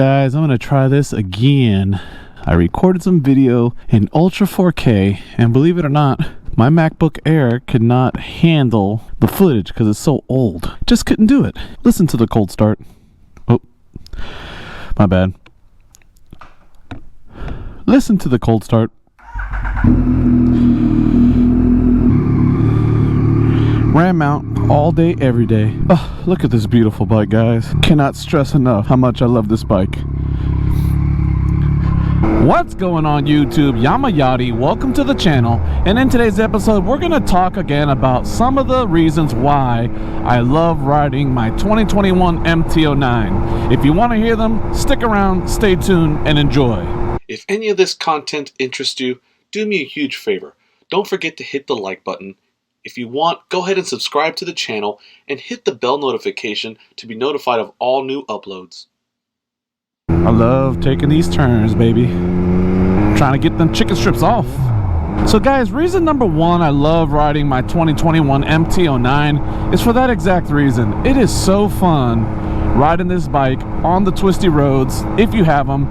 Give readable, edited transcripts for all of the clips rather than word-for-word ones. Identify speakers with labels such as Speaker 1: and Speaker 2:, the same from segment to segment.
Speaker 1: Guys, I'm gonna try this again. I recorded some video in Ultra 4K, and believe it or not, my MacBook Air could not handle the footage because it's so old. Just couldn't do it. Listen to the cold start. Oh, my bad. Listen to the cold start. Ram mount all day, every day. Oh, look at this beautiful bike, guys. Cannot stress enough how much I love this bike. What's going on YouTube? Yamayati, welcome to the channel. And in today's episode, we're going to talk again about some of the reasons why I love riding my 2021 MT09. If you want to hear them, stick around, stay tuned, and enjoy.
Speaker 2: If any of this content interests you, do me a huge favor. Don't forget to hit the like button. If you want, go ahead and subscribe to the channel and hit the bell notification to be notified of all new uploads.
Speaker 1: I love taking these turns, baby. I'm trying to get them chicken strips off. So guys, reason number one I love riding my 2021 MT09 is for that exact reason. It is so fun riding this bike on the twisty roads, if you have them,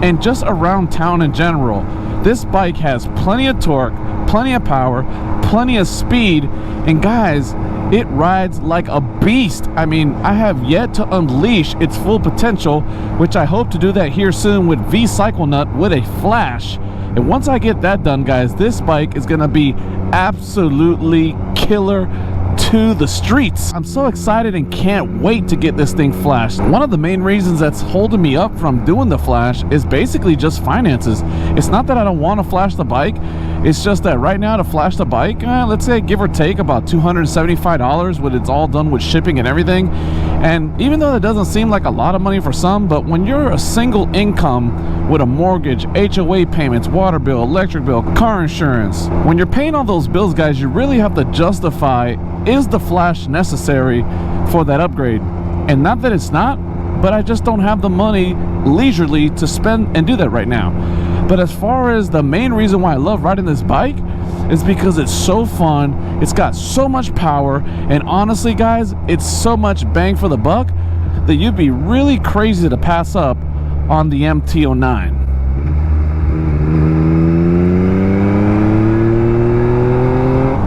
Speaker 1: and just around town in general. This bike has plenty of torque, plenty of power, plenty of speed, and guys, it rides like a beast. I mean, I have yet to unleash its full potential, which I hope to do that here soon with V-Cycle Nut with a flash. And once I get that done, guys, this bike is gonna be absolutely killer to the streets. I'm so excited and can't wait to get this thing flashed. One of the main reasons that's holding me up from doing the flash is basically just finances. It's not that I don't want to flash the bike, it's just that right now to flash the bike, let's say give or take about $275 when it's all done with shipping and everything. And even though that doesn't seem like a lot of money for some, but when you're a single income with a mortgage, HOA payments, water bill, electric bill, car insurance, when you're paying all those bills, guys, you really have to justify, is the flash necessary for that upgrade? And not that it's not, but I just don't have the money leisurely to spend and do that right now. But as far as the main reason why I love riding this bike is because it's so fun, it's got so much power, and honestly guys, it's so much bang for the buck that you'd be really crazy to pass up on the MT09.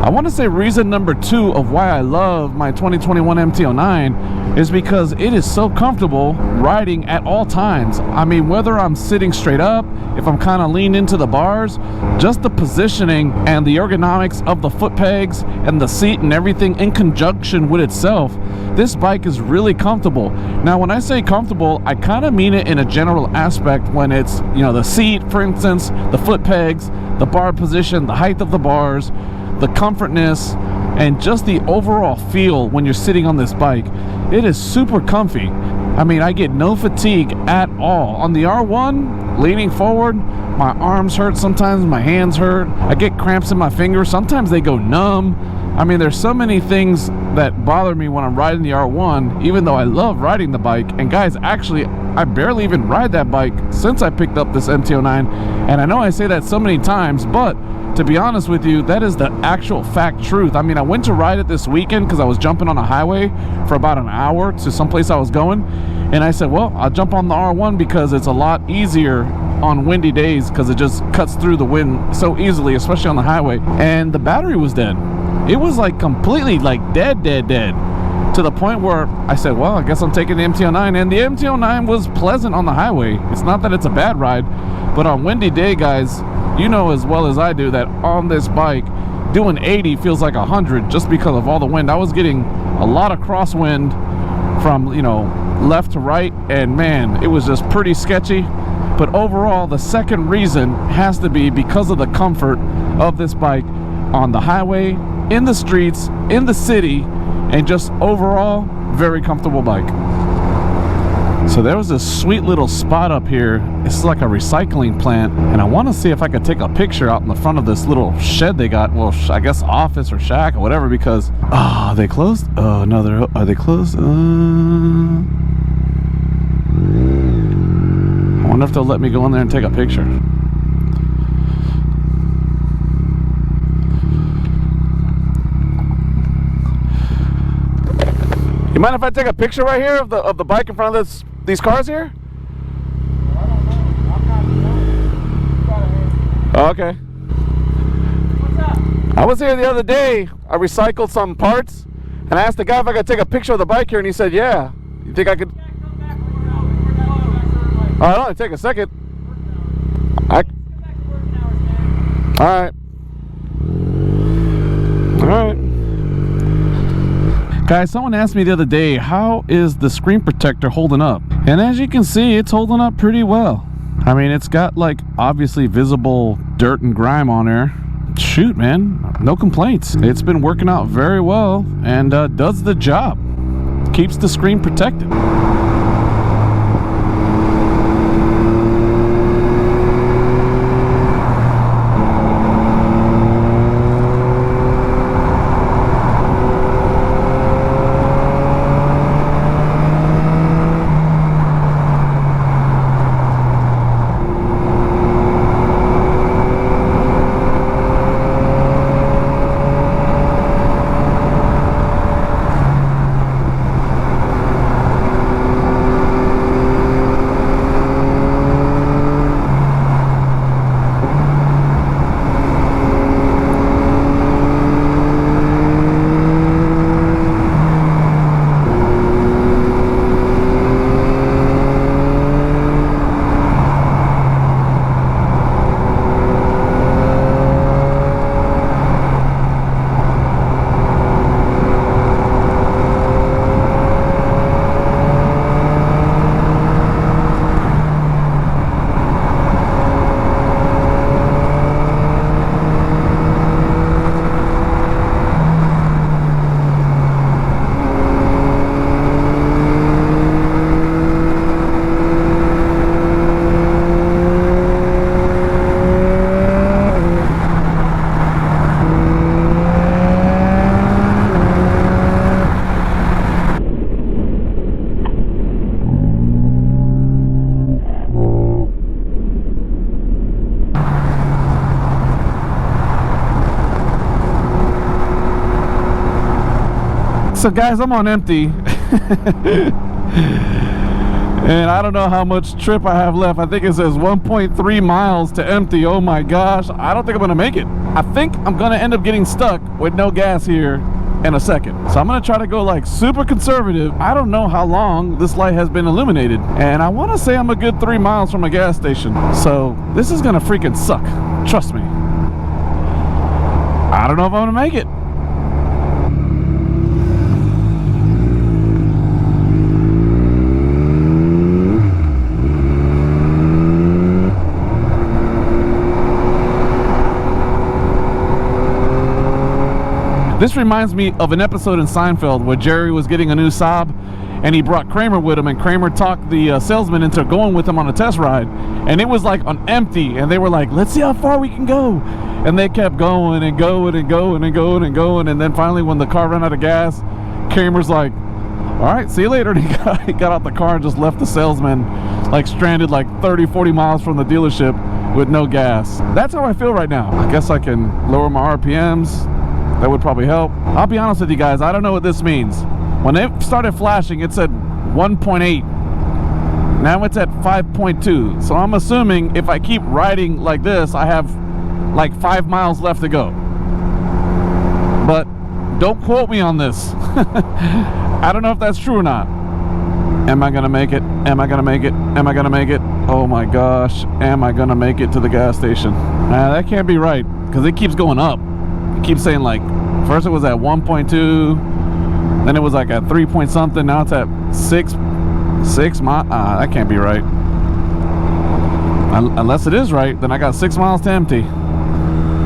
Speaker 1: I want to say reason number two of why I love my 2021 MT09 is because it is so comfortable riding at all times. I mean, whether I'm sitting straight up, if I'm kind of leaned into the bars, just the positioning and the ergonomics of the foot pegs and the seat and everything in conjunction with itself, this bike is really comfortable. Now, when I say comfortable, I kind of mean it in a general aspect when it's, you know, the seat, for instance, the foot pegs, the bar position, the height of the bars, the comfortness, and just the overall feel when you're sitting on this bike. It is super comfy. I mean, I get no fatigue at all. On the R1, leaning forward, my arms hurt sometimes, my hands hurt, I get cramps in my fingers, sometimes they go numb. I mean, there's so many things that bother me when I'm riding the R1, even though I love riding the bike. And guys, actually, I barely even ride that bike since I picked up this MT09. And I know I say that so many times, but to be honest with you, that is the actual fact truth. I mean, I went to ride it this weekend because I was jumping on a highway for about an hour to someplace I was going. And I said, well, I'll jump on the R1 because it's a lot easier on windy days because it just cuts through the wind so easily, especially on the highway. And the battery was dead. It was like completely like dead, to the point where I said, well, I guess I'm taking the MT09. And the MT09 was pleasant on the highway. It's not that it's a bad ride, but on windy day, guys, you know as well as I do that on this bike, doing 80 feels like 100 just because of all the wind. I was getting a lot of crosswind from, you know, left to right, and man, it was just pretty sketchy. But overall, the second reason has to be because of the comfort of this bike on the highway, in the streets, in the city, and just overall, very comfortable bike. So there was this sweet little spot up here. It's like a recycling plant, and I want to see if I could take a picture out in the front of this little shed they got. Well, I guess office or shack or whatever, because are they closed? Oh no, are they closed? I wonder if they'll let me go in there and take a picture. You mind if I take a picture right here of the bike in front of these cars here? Okay. I was here the other day. I recycled some parts, and I asked the guy if I could take a picture of the bike here, and he said, "Yeah." You think I could? Oh, it'll only take a second. All right. All right. Guys, someone asked me the other day, how is the screen protector holding up? And as you can see, it's holding up pretty well. I mean, it's got like obviously visible dirt and grime on there. Shoot, man, no complaints. It's been working out very well and does the job. Keeps the screen protected. So guys, I'm on empty. And I don't know how much trip I have left. I think it says 1.3 miles to empty. Oh my gosh, I don't think I'm gonna make it. I think I'm gonna end up getting stuck with no gas here in a second. So I'm gonna try to go like super conservative. I don't know how long this light has been illuminated, and I want to say I'm a good 3 miles from a gas station. So this is gonna freaking suck, trust me. I don't know if I'm gonna make it. This reminds me of an episode in Seinfeld where Jerry was getting a new Saab and he brought Kramer with him, and Kramer talked the salesman into going with him on a test ride, and it was like on empty, and they were like, let's see how far we can go, and they kept going and going and going and going and going, and then finally when the car ran out of gas, Kramer's like, all right, see you later, and he got out the car and just left the salesman like stranded like 30-40 miles from the dealership with no gas. That's how I feel right now. I guess I can lower my RPMs. That would probably help. I'll be honest with you guys, I don't know what this means. When it started flashing, it said 1.8. Now it's at 5.2. So I'm assuming if I keep riding like this, I have like 5 miles left to go. But don't quote me on this. I don't know if that's true or not. Am I gonna make it? Am I gonna make it? Am I gonna make it? Oh my gosh, am I gonna make it to the gas station? That can't be right, because it keeps going up. It keeps saying like, first it was at 1.2, then it was like at 3 point something, now it's at 6 miles. That can't be right. Unless it is right, then I got 6 miles to empty.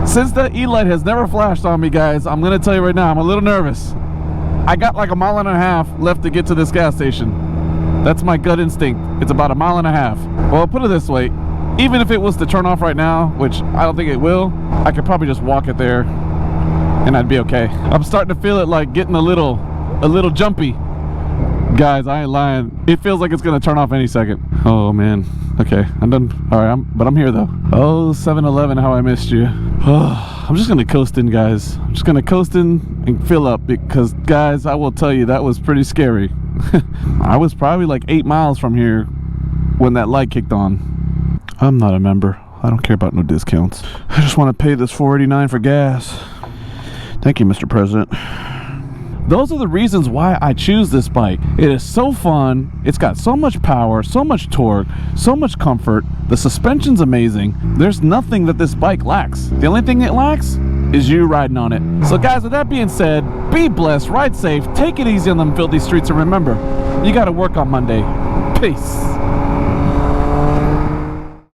Speaker 1: Since the E-light has never flashed on me, guys, I'm gonna tell you right now, I'm a little nervous. I got like 1.5 miles left to get to this gas station. That's my gut instinct. It's about 1.5 miles. Well, put it this way, even if it was to turn off right now, which I don't think it will, I could probably just walk it there and I'd be okay. I'm starting to feel it like getting a little jumpy. Guys, I ain't lying. It feels like it's gonna turn off any second. Oh man. Okay, I'm done. All right, but I'm here though. Oh, 7-Eleven, how I missed you. Oh, I'm just gonna coast in, guys. I'm just gonna coast in and fill up, because guys, I will tell you, that was pretty scary. I was probably like 8 miles from here when that light kicked on. I'm not a member. I don't care about no discounts. I just want to pay this $4.89 for gas. Thank you, Mr. President. Those are the reasons why I choose this bike. It is so fun. It's got so much power, so much torque, so much comfort. The suspension's amazing. There's nothing that this bike lacks. The only thing it lacks is you riding on it. So guys, with that being said, be blessed, ride safe, take it easy on them filthy streets, and remember, you gotta work on Monday. Peace.